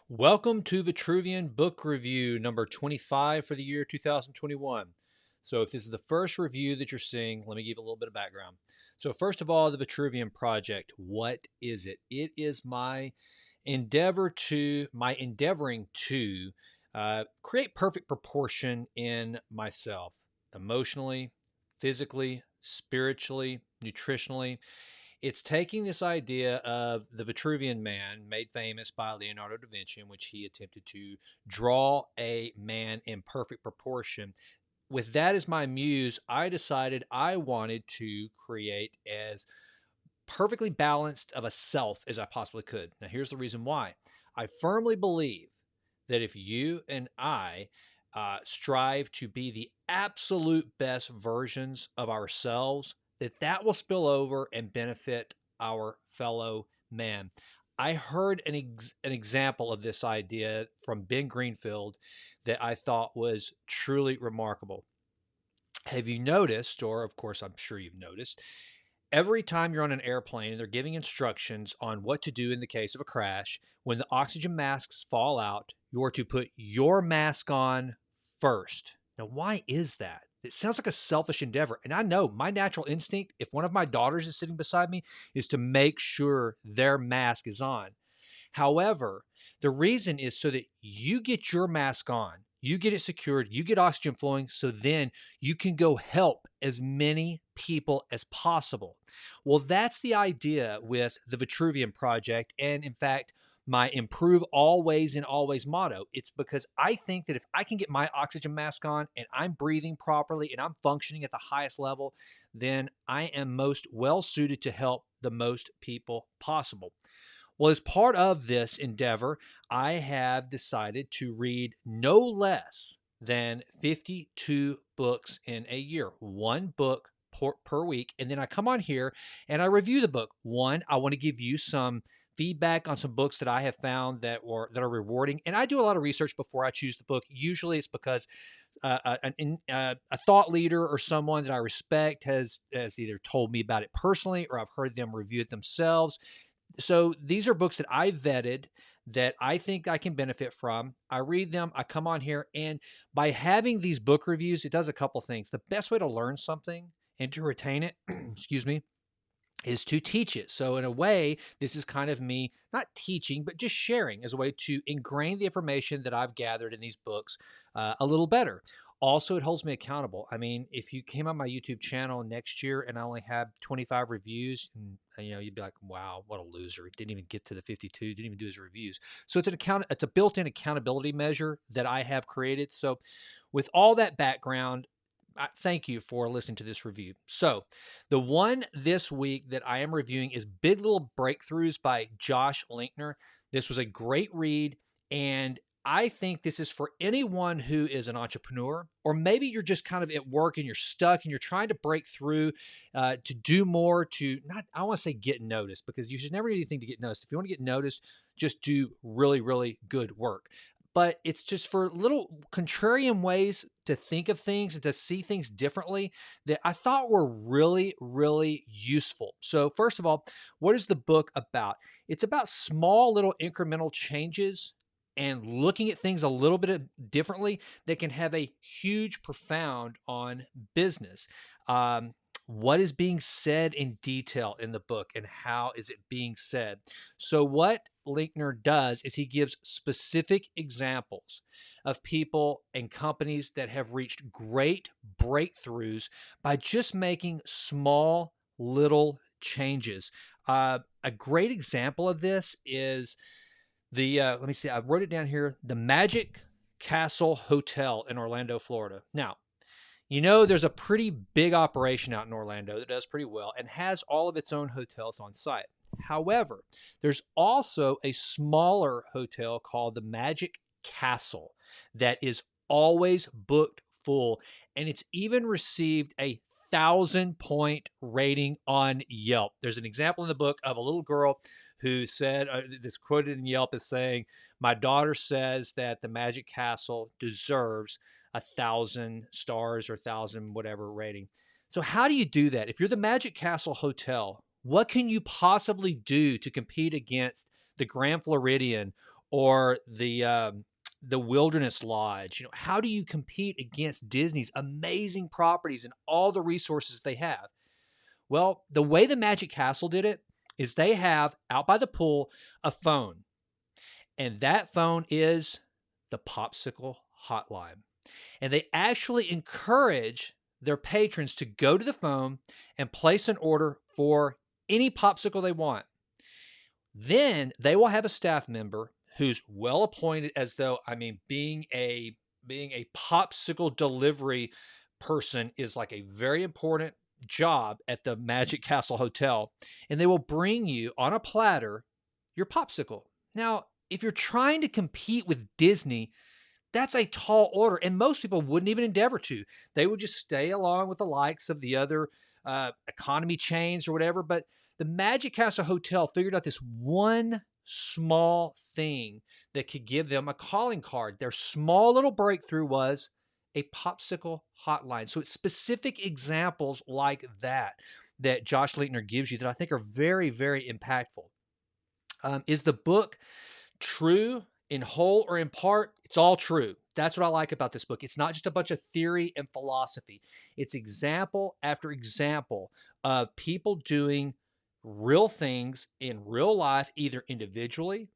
Welcome to Vitruvian Book Review number 25 for the year 2021. So, if this is the first review that you're seeing, let me give a little bit of background. So, first of all, the Vitruvian Project. What is it? It is my endeavoring to create perfect proportion in myself, emotionally, physically, spiritually, nutritionally. It's taking this idea of the Vitruvian Man, made famous by Leonardo da Vinci, in which he attempted to draw a man in perfect proportion. With that as my muse, I decided I wanted to create as perfectly balanced of a self as I possibly could. Now, here's the reason why. I firmly believe that if you and I strive to be the absolute best versions of ourselves, that will spill over and benefit our fellow man. I heard an example of this idea from Ben Greenfield that I thought was truly remarkable. Have you noticed, or of course, I'm sure you've noticed, every time you're on an airplane and they're giving instructions on what to do in the case of a crash, when the oxygen masks fall out, you're to put your mask on first. Now, why is that? It sounds like a selfish endeavor. And I know my natural instinct, if one of my daughters is sitting beside me, is to make sure their mask is on. However, the reason is so that you get your mask on, you get it secured, you get oxygen flowing, so then you can go help as many people as possible. Well, that's the idea with the Vitruvian Project. And in fact, my improve always and always motto. It's because I think that if I can get my oxygen mask on and I'm breathing properly and I'm functioning at the highest level, then I am most well suited to help the most people possible. Well, as part of this endeavor, I have decided to read no less than 52 books in a year, one book per week. And then I come on here and I review the book. One, I want to give you some feedback on some books that I have found that are rewarding. And I do a lot of research before I choose the book. Usually it's because a thought leader or someone that I respect has either told me about it personally or I've heard them review it themselves. So these are books that I vetted that I think I can benefit from. I read them, I come on here, and by having these book reviews, it does a couple things. The best way to learn something and to retain it, excuse me, is to teach it. So, in a way, this is kind of me not teaching, but just sharing as a way to ingrain the information that I've gathered in these books a little better. Also, it holds me accountable. I mean, if you came on my YouTube channel next year and I only had 25 reviews, and you'd be like, "Wow, what a loser! He didn't even get to the 52. Didn't even do his reviews." So it's a built-in accountability measure that I have created. So, with all that background, thank you for listening to this review. So, the one this week that I am reviewing is Big Little Breakthroughs by Josh Linkner. This was a great read, and I think this is for anyone who is an entrepreneur, or maybe you're just kind of at work and you're stuck and you're trying to break through to do more, to not, I want to say get noticed, because you should never do anything to get noticed. If you want to get noticed, just do really, really good work. But it's just for little contrarian ways to think of things and to see things differently that I thought were really, really useful. So, first of all, what is the book about? It's about small little incremental changes and looking at things a little bit differently that can have a huge profound on business. Um, what is being said in detail in the book and how is it being said? So, what Linkner does is he gives specific examples of people and companies that have reached great breakthroughs by just making small little changes. A great example of this is let me see, I wrote it down here, the Magic Castle Hotel in Orlando, Florida. Now, there's a pretty big operation out in Orlando that does pretty well and has all of its own hotels on site. However, there's also a smaller hotel called the Magic Castle that is always booked full, and it's even received a 1,000-point rating on Yelp. There's an example in the book of a little girl who said, this quoted in Yelp as saying, "My daughter says that the Magic Castle deserves 1,000 stars or 1,000 whatever rating." So how do you do that? If you're the Magic Castle Hotel, what can you possibly do to compete against the Grand Floridian or the Wilderness Lodge. You know, how do you compete against Disney's amazing properties and all the resources they have? Well, the way the Magic Castle did it is they have out by the pool a phone, and that phone is the popsicle hotline. And they actually encourage their patrons to go to the phone and place an order for any popsicle they want. Then they will have a staff member who's well appointed, as though, I mean, being a popsicle delivery person is like a very important job at the Magic Castle Hotel, and they will bring you on a platter your popsicle. Now, if you're trying to compete with Disney, that's a tall order, and most people wouldn't even endeavor to. They would just stay along with the likes of the other economy chains or whatever. But the Magic Castle Hotel figured out this one small thing that could give them a calling card. Their small little breakthrough was a popsicle hotline. So it's specific examples like that that Josh Linkner gives you that I think are very, very impactful. Is the book true in whole or in part? It's all true. That's what I like about this book. It's not just a bunch of theory and philosophy. It's example after example of people doing real things in real life, either individually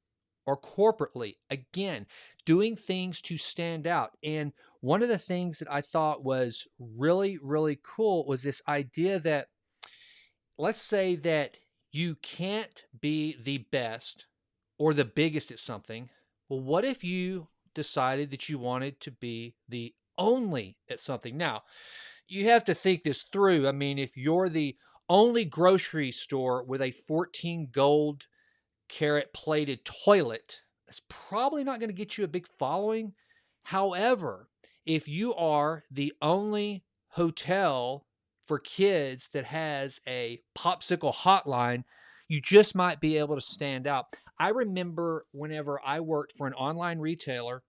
or corporately. Again, doing things to stand out. And one of the things that I thought was really, really cool was this idea that, let's say that you can't be the best or the biggest at something. Well, what if you decided that you wanted to be the only at something? Now, you have to think this through. I mean, if you're the only grocery store with a 14 gold carat plated toilet, that's probably not going to get you a big following. However, if you are the only hotel for kids that has a popsicle hotline, you just might be able to stand out. I remember whenever I worked for an online retailer,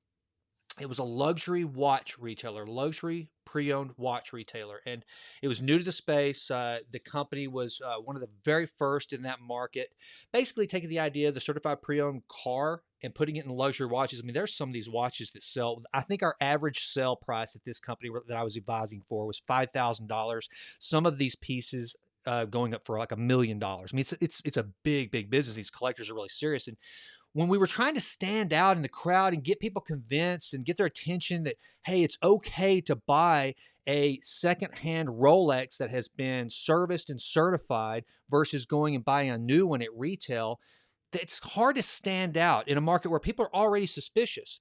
it was a luxury watch retailer, luxury pre-owned watch retailer, and it was new to the space. The company was one of the very first in that market, basically taking the idea of the certified pre-owned car and putting it in luxury watches. I mean, there's some of these watches that sell. I think our average sale price at this company that I was advising for was $5,000. Some of these pieces going up for like $1 million. I mean, it's a big business. These collectors are really serious, and when we were trying to stand out in the crowd and get people convinced and get their attention that, hey, it's okay to buy a secondhand Rolex that has been serviced and certified versus going and buying a new one at retail, it's hard to stand out in a market where people are already suspicious.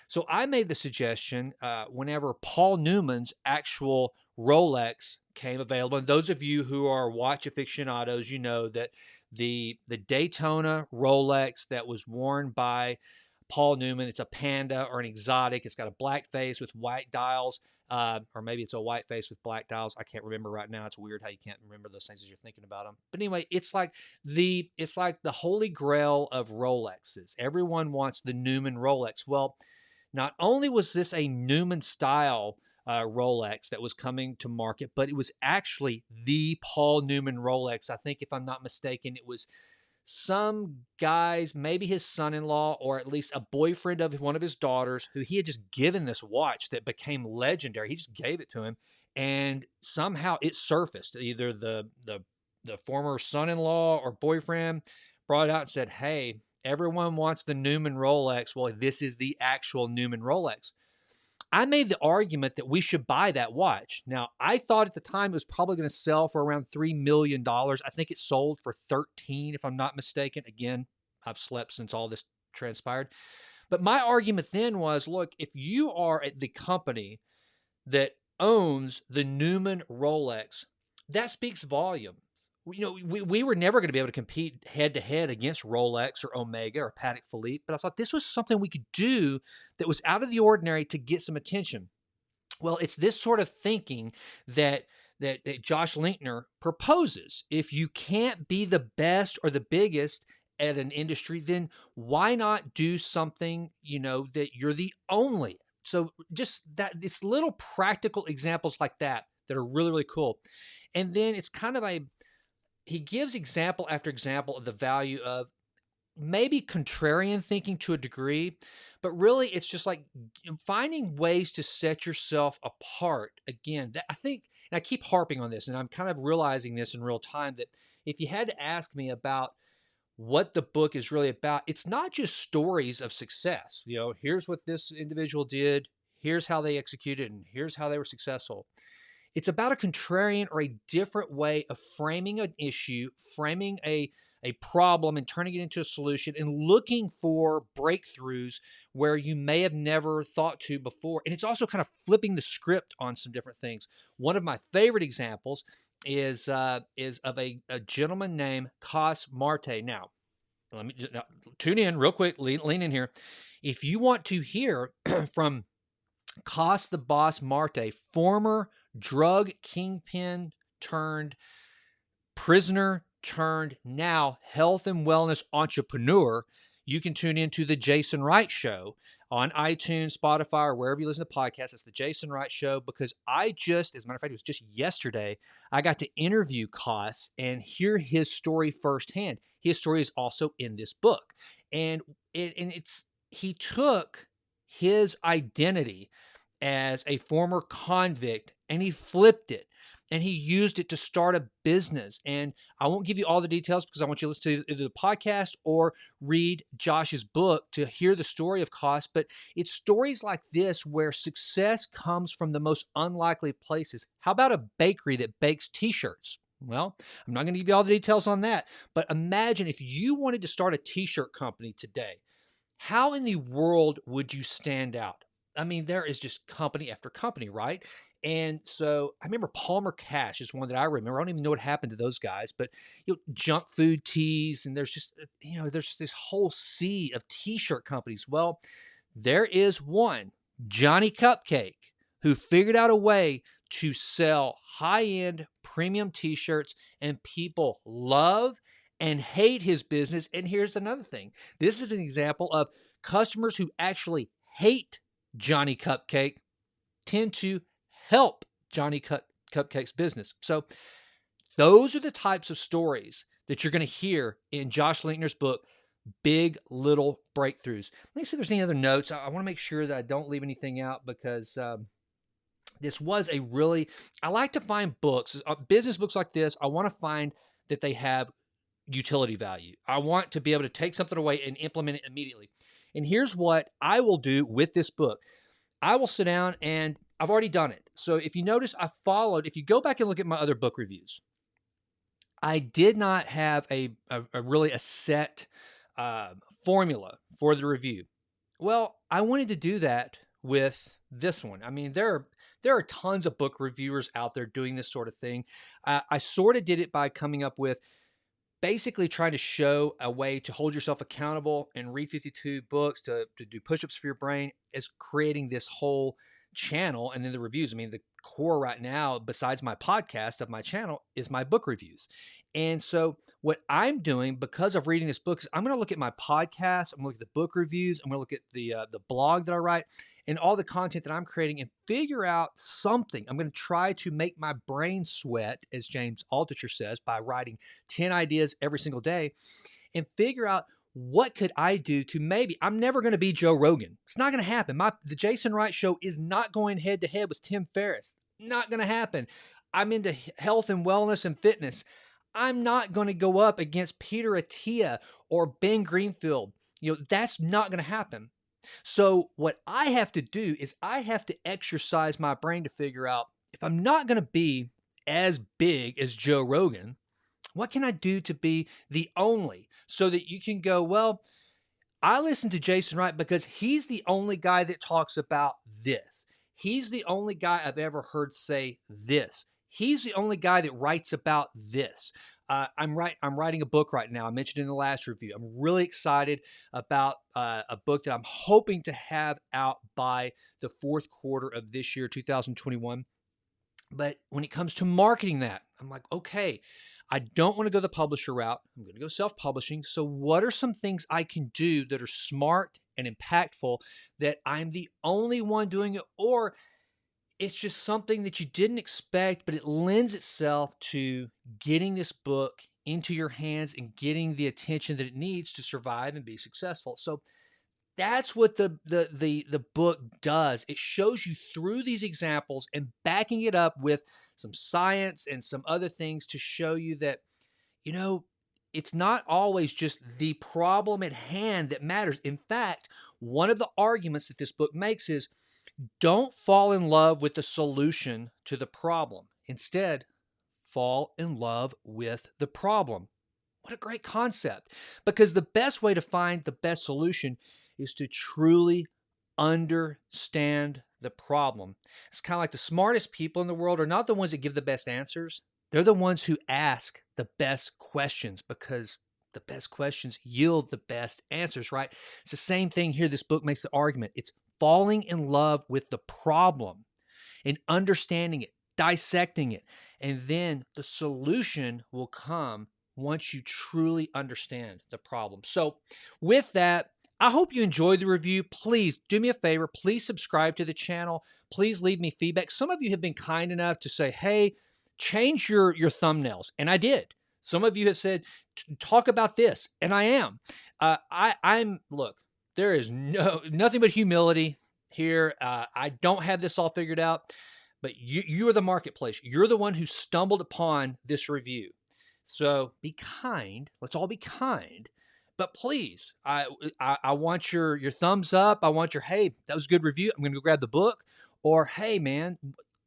So I made the suggestion whenever Paul Newman's actual Rolex came available, and those of you who are watch aficionados, you know that the Daytona Rolex that was worn by Paul Newman, it's a Panda or an exotic. It's got a black face with white dials, or maybe it's a white face with black dials. I can't remember right now. It's weird how you can't remember those things as you're thinking about them. But anyway, it's like the holy grail of Rolexes. Everyone wants the Newman Rolex. Well, not only was this a Newman style Rolex that was coming to market, but it was actually the Paul Newman Rolex. I think, if I'm not mistaken, it was some guy's, maybe his son-in-law, or at least a boyfriend of one of his daughters, who he had just given this watch that became legendary. He just gave it to him, and somehow it surfaced. Either the former son-in-law or boyfriend brought it out and said, "Hey, everyone wants the Newman Rolex. Well, this is the actual Newman Rolex." I made the argument that we should buy that watch. Now, I thought at the time it was probably going to sell for around $3 million. I think it sold for 13, if I'm not mistaken. Again, I've slept since all this transpired. But my argument then was, look, if you are at the company that owns the Newman Rolex, that speaks volumes. We were never going to be able to compete head to head against Rolex or Omega or Patek Philippe, but I thought this was something we could do that was out of the ordinary to get some attention. Well, it's this sort of thinking that Josh Linkner proposes. If you can't be the best or the biggest at an industry, then why not do something, that you're the only? So just that, these little practical examples like that are really, really cool. And then it's kind of he gives example after example of the value of maybe contrarian thinking to a degree, but really it's just like finding ways to set yourself apart. Again, that I think, and I keep harping on this, and I'm kind of realizing this in real time that if you had to ask me about what the book is really about, it's not just stories of success. Here's what this individual did, here's how they executed, and here's how they were successful. It's about a contrarian or a different way of framing an issue, framing a problem and turning it into a solution and looking for breakthroughs where you may have never thought to before. And it's also kind of flipping the script on some different things. One of my favorite examples is of a gentleman named Cos Marte. Now, let me just, now, tune in real quick, lean in here. If you want to hear from Cos the Boss Marte, former drug kingpin turned prisoner turned now health and wellness entrepreneur, you can tune into the Jason Wright Show on iTunes, Spotify, or wherever you listen to podcasts. It's the Jason Wright Show because as a matter of fact, it was just yesterday, I got to interview Cos and hear his story firsthand. His story is also in this book. And he took his identity as a former convict and he flipped it and he used it to start a business. And I won't give you all the details because I want you to listen to either the podcast or read Josh's book to hear the story of Cos. But it's stories like this where success comes from the most unlikely places. How about a bakery that bakes t-shirts? Well, I'm not going to give you all the details on that, but imagine if you wanted to start a t-shirt company today. How in the world would you stand out? I mean, there is just company after company, right? And so I remember Palmer Cash is one that I remember. I don't even know what happened to those guys, but junk food tees, and there's just this whole sea of t-shirt companies. Well, there is one, Johnny Cupcake, who figured out a way to sell high-end premium t-shirts, and people love and hate his business. And here's another thing. This is an example of customers who actually hate Johnny Cupcake tend to help Johnny Cupcake's business. So those are the types of stories that you're going to hear in Josh Linkner's book, Big Little Breakthroughs. Let me see if there's any other notes. I want to make sure that I don't leave anything out because this was I like to find books, business books like this. I want to find that they have utility value. I want to be able to take something away and implement it immediately. And here's what I will do with this book. I will sit down and I've already done it. So if you notice, if you go back and look at my other book reviews, I did not have a set formula for the review. Well, I wanted to do that with this one. I mean, there are tons of book reviewers out there doing this sort of thing. I sort of did it by coming up with basically trying to show a way to hold yourself accountable and read 52 books to do push-ups for your brain is creating this whole channel. And then the reviews, I mean, the core right now, besides my podcast of my channel, is my book reviews. And so what I'm doing because of reading this book is I'm going to look at my podcast, I'm going to look at the book reviews, I'm going to look at the blog that I write and all the content that I'm creating and figure out something. I'm going to try to make my brain sweat, as James Altucher says, by writing 10 ideas every single day and figure out what could I do to I'm never going to be Joe Rogan. It's not going to happen. The Jason Wright Show is not going head to head with Tim Ferriss. Not going to happen. I'm into health and wellness and fitness. I'm not going to go up against Peter Attia or Ben Greenfield. That's not going to happen. So what I have to do is I have to exercise my brain to figure out if I'm not going to be as big as Joe Rogan, what can I do to be the only so that you can go, well, I listen to Jason Wright because he's the only guy that talks about this. He's the only guy I've ever heard say this. He's the only guy that writes about this. I'm writing a book right now. I mentioned in the last review. I'm really excited about a book that I'm hoping to have out by the fourth quarter of this year, 2021. But when it comes to marketing that, I'm like, okay, I don't want to go the publisher route. I'm going to go self-publishing. So what are some things I can do that are smart and impactful that I'm the only one doing it, or it's just something that you didn't expect, but it lends itself to getting this book into your hands and getting the attention that it needs to survive and be successful. So that's what the book does. It shows you through these examples and backing it up with some science and some other things to show you that, you know, it's not always just the problem at hand that matters. In fact, one of the arguments that this book makes is don't fall in love with the solution to the problem. Instead, fall in love with the problem. What a great concept. Because the best way to find the best solution is to truly understand the problem. It's kind of like the smartest people in the world are not the ones that give the best answers. They're the ones who ask the best questions, because the best questions yield the best answers, right? It's the same thing here. This book makes the argument. It's falling in love with the problem and understanding it, dissecting it. And then the solution will come once you truly understand the problem. So, with that, I hope you enjoyed the review. Please do me a favor. Please subscribe to the channel. Please leave me feedback. Some of you have been kind enough to say, hey, change your thumbnails. And I did. Some of you have said, talk about this. And I am. I'm, look, there is nothing but humility here. I don't have this all figured out, but you are the marketplace. You're the one who stumbled upon this review. So be kind. Let's all be kind. But please, I want your thumbs up. I want your, hey, that was a good review. I'm going to go grab the book. Or, hey, man,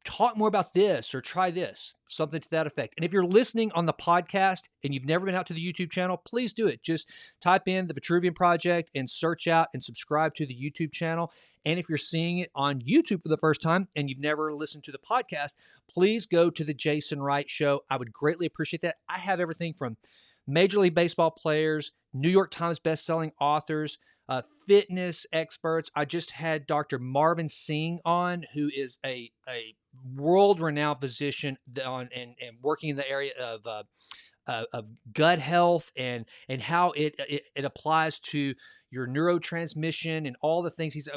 talk more about this or try this, something to that effect. And if you're listening on the podcast and you've never been out to the YouTube channel, please do it. Just type in the Vitruvian Project and search out and subscribe to the YouTube channel. And if you're seeing it on YouTube for the first time and you've never listened to the podcast, please go to the Jason Wright Show. I would greatly appreciate that. I have everything from Major League Baseball players, New York Times bestselling authors, fitness experts. I just had Dr. Marvin Singh on, who is a world-renowned physician and working in the area of gut health and how it applies to your neurotransmission and all the things. It's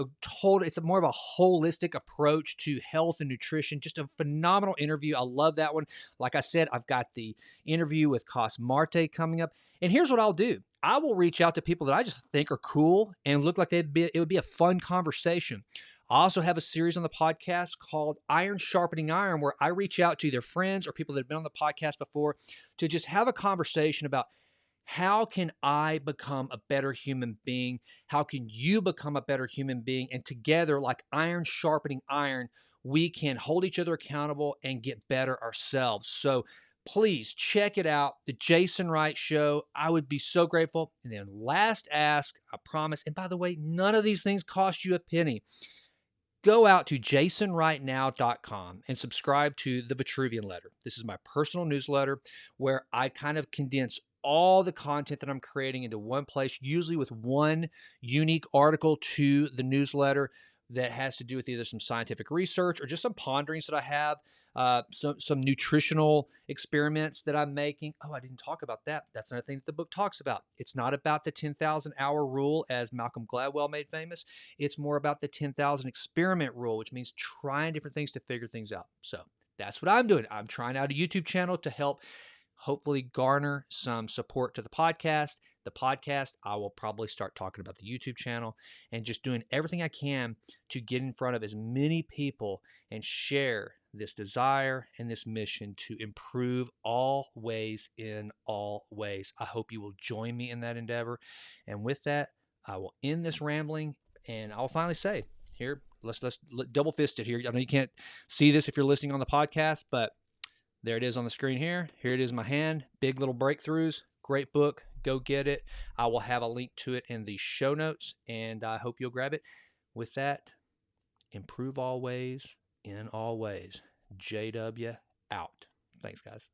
more of a holistic approach to health and nutrition. Just a phenomenal interview. I love that one. Like I said, I've got the interview with Cos Marte coming up. And here's what I'll do. I will reach out to people that I just think are cool and look like it would be a fun conversation. I also have a series on the podcast called Iron Sharpening Iron, where I reach out to either friends or people that have been on the podcast before to just have a conversation about how can I become a better human being? How can you become a better human being? And together, like iron sharpening iron, we can hold each other accountable and get better ourselves. So please check it out, The Jason Wright Show. I would be so grateful. And then last ask, I promise. And by the way, none of these things cost you a penny. Go out to jasonwrightnow.com and subscribe to the Vitruvian Letter. This is my personal newsletter where I kind of condense all the content that I'm creating into one place, usually with one unique article to the newsletter that has to do with either some scientific research or just some ponderings that I have, some nutritional experiments that I'm making. Oh, I didn't talk about that. That's another thing that the book talks about. It's not about the 10,000 hour rule as Malcolm Gladwell made famous. It's more about the 10,000 experiment rule, which means trying different things to figure things out. So that's what I'm doing. I'm trying out a YouTube channel to help hopefully garner some support to the podcast. The podcast, I will probably start talking about the YouTube channel and just doing everything I can to get in front of as many people and share this desire and this mission to improve all ways in all ways. I hope you will join me in that endeavor. And with that, I will end this rambling and I'll finally say, here, let's double fist it here. I know you can't see this if you're listening on the podcast, but there it is on the screen here. Here it is in my hand. Big Little Breakthroughs. Great book. Go get it. I will have a link to it in the show notes, and I hope you'll grab it. With that, improve always in all ways. JW out. Thanks, guys.